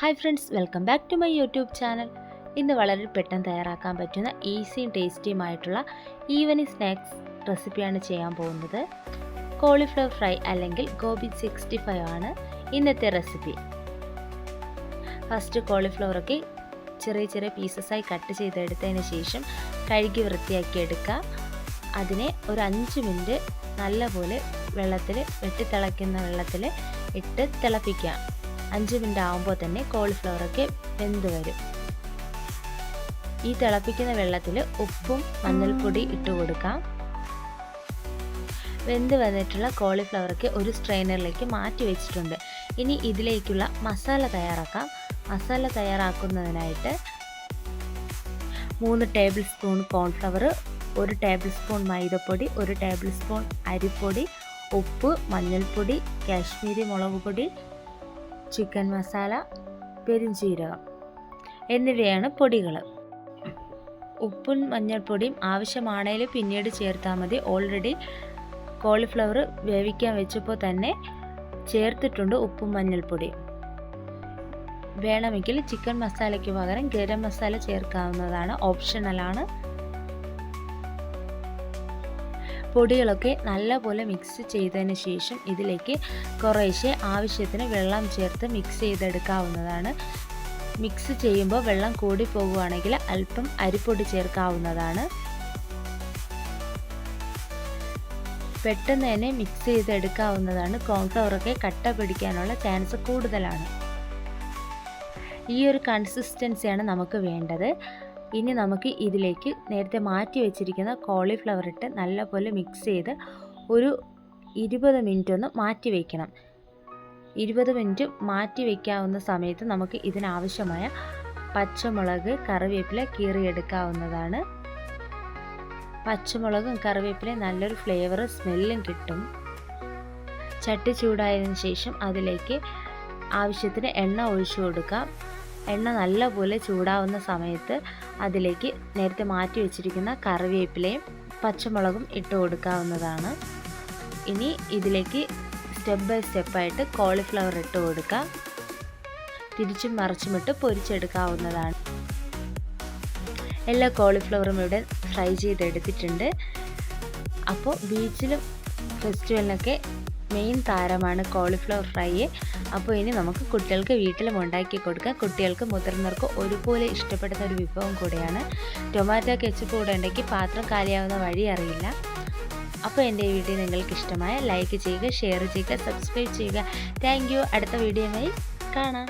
Hi friends, welcome back to my YouTube channel. ഇന്ന് വളരെ പെട്ടെന്ന് തയ്യാറാക്കാൻ പറ്റുന്ന ഈസിയും ടേസ്റ്റിയുമായിട്ടുള്ള ഈവനിങ് സ്നാക്സ് റെസിപ്പിയാണ് ചെയ്യാൻ പോകുന്നത്. കോളിഫ്ലവർ ഫ്രൈ അല്ലെങ്കിൽ ഗോബി 65 ആണ് ഇന്നത്തെ റെസിപ്പി. ഫസ്റ്റ് കോളിഫ്ലവറൊക്കെ ചെറിയ ചെറിയ പീസസായി കട്ട് ചെയ്തെടുത്തതിന് ശേഷം കഴുകി വൃത്തിയാക്കി എടുക്കുക. അതിനെ ഒരു 5 മിനിറ്റ് നല്ലപോലെ വെട്ടിത്തിളയ്ക്കുന്ന വെള്ളത്തിൽ ഇട്ട് തിളപ്പിക്കുക. 5 മിനിറ്റ് ആകുമ്പോൾ തന്നെ കോളിഫ്ലവറൊക്കെ വെന്ത് വരും. ഈ തിളപ്പിക്കുന്ന വെള്ളത്തിൽ ഉപ്പും മഞ്ഞൾപ്പൊടി ഇട്ട് കൊടുക്കാം. വെന്ത് വന്നിട്ടുള്ള കോളിഫ്ലവറൊക്കെ ഒരു സ്ട്രെയിനറിലേക്ക് മാറ്റി വെച്ചിട്ടുണ്ട്. ഇനി ഇതിലേക്കുള്ള മസാല തയ്യാറാക്കാം. മസാല തയ്യാറാക്കുന്നതിനായിട്ട് 3 tablespoon cornflour, 1 tablespoon മൈദപ്പൊടി, 1 ടേബിൾ സ്പൂൺ അരിപ്പൊടി, ഉപ്പ്, മഞ്ഞൾപ്പൊടി, കാശ്മീരി മുളക് പൊടി, ചിക്കൻ മസാല, പെരുംജീരകം എന്നിവയാണ് പൊടികൾ. ഉപ്പും മഞ്ഞൾപ്പൊടിയും ആവശ്യമാണെങ്കിൽ പിന്നീട് ചേർത്താൽ മതി. ഓൾറെഡി കോളിഫ്ലവർ വേവിക്കാൻ വെച്ചപ്പോൾ തന്നെ ചേർത്തിട്ടുണ്ട് ഉപ്പും മഞ്ഞൾപ്പൊടിയും. വേണമെങ്കിൽ ചിക്കൻ മസാലയ്ക്ക് പകരം ഗരം മസാല ചേർക്കാവുന്നതാണ്, ഓപ്ഷണലാണ്. പൊടികളൊക്കെ നല്ലപോലെ മിക്സ് ചെയ്തതിന് ശേഷം ഇതിലേക്ക് കുറേശ്ശെ ആവശ്യത്തിന് വെള്ളം ചേർത്ത് മിക്സ് ചെയ്തെടുക്കാവുന്നതാണ്. മിക്സ് ചെയ്യുമ്പോൾ വെള്ളം കൂടി പോകുകയാണെങ്കിൽ അല്പം അരിപ്പൊടി ചേർക്കാവുന്നതാണ്. പെട്ടെന്ന് തന്നെ മിക്സ് ചെയ്തെടുക്കാവുന്നതാണ്. കോൺഫ്ലവറൊക്കെ കട്ട പിടിക്കാനുള്ള ചാൻസ് കൂടുതലാണ്. ഈ ഒരു കൺസിസ്റ്റൻസിയാണ് നമുക്ക് വേണ്ടത്. ഇനി നമുക്ക് ഇതിലേക്ക് നേരത്തെ മാറ്റി വെച്ചിരിക്കുന്ന കോളിഫ്ലവർ ഇട്ട് നല്ലപോലെ മിക്സ് ചെയ്ത് ഒരു 20 മിനിറ്റ് ഒന്ന് മാറ്റി വയ്ക്കണം. 20 മിനിറ്റ് മാറ്റി വയ്ക്കാവുന്ന സമയത്ത് നമുക്ക് ഇതിനാവശ്യമായ പച്ചമുളക്, കറിവേപ്പില കീറിയെടുക്കാവുന്നതാണ്. പച്ചമുളകും കറിവേപ്പിലയും നല്ലൊരു ഫ്ലേവർ സ്മെല്ലും കിട്ടും. ചട്ടി ചൂടായതിനു ശേഷം അതിലേക്ക് ആവശ്യത്തിന് എണ്ണ ഒഴിച്ചു കൊടുക്കാം. എണ്ണ നല്ലപോലെ ചൂടാവുന്ന സമയത്ത് അതിലേക്ക് നേരത്തെ മാറ്റി വെച്ചിരിക്കുന്ന കറിവേപ്പിലയും പച്ചമുളകും ഇട്ട് കൊടുക്കാവുന്നതാണ്. ഇനി ഇതിലേക്ക് സ്റ്റെപ്പ് ബൈ സ്റ്റെപ്പായിട്ട് കോളിഫ്ലവർ ഇട്ട് കൊടുക്കാം. തിരിച്ചും മറിച്ചുമിട്ട് പൊരിച്ചെടുക്കാവുന്നതാണ്. എല്ലാ കോളിഫ്ലവറും ഇവിടെ ഫ്രൈ ചെയ്തെടുത്തിട്ടുണ്ട്. അപ്പോൾ ബീച്ചിലും ഫെസ്റ്റിവലിനൊക്കെ മെയിൻ താരമാണ് കോളിഫ്ലവർ ഫ്രൈ. അപ്പോൾ ഇനി നമുക്ക് കുട്ടികൾക്ക് വീട്ടിലും ഉണ്ടാക്കി കൊടുക്കാം. കുട്ടികൾക്ക് മുതിർന്നവർക്ക് ഒരുപോലെ ഇഷ്ടപ്പെടുന്ന ഒരു വിഭവം കൂടെയാണ്. ടൊമാറ്റോ കെച്ചപ്പ് കൂടെ ഉണ്ടെങ്കിൽ പാത്രം കാലിയാവുന്ന വഴി അറിയില്ല. അപ്പോൾ എൻ്റെ ഈ വീഡിയോ നിങ്ങൾക്ക് ഇഷ്ടമായ ലൈക്ക് ചെയ്യുക, ഷെയർ ചെയ്യുക, സബ്സ്ക്രൈബ് ചെയ്യുക. Thank you. അടുത്ത വീഡിയോയുമായി കാണാം.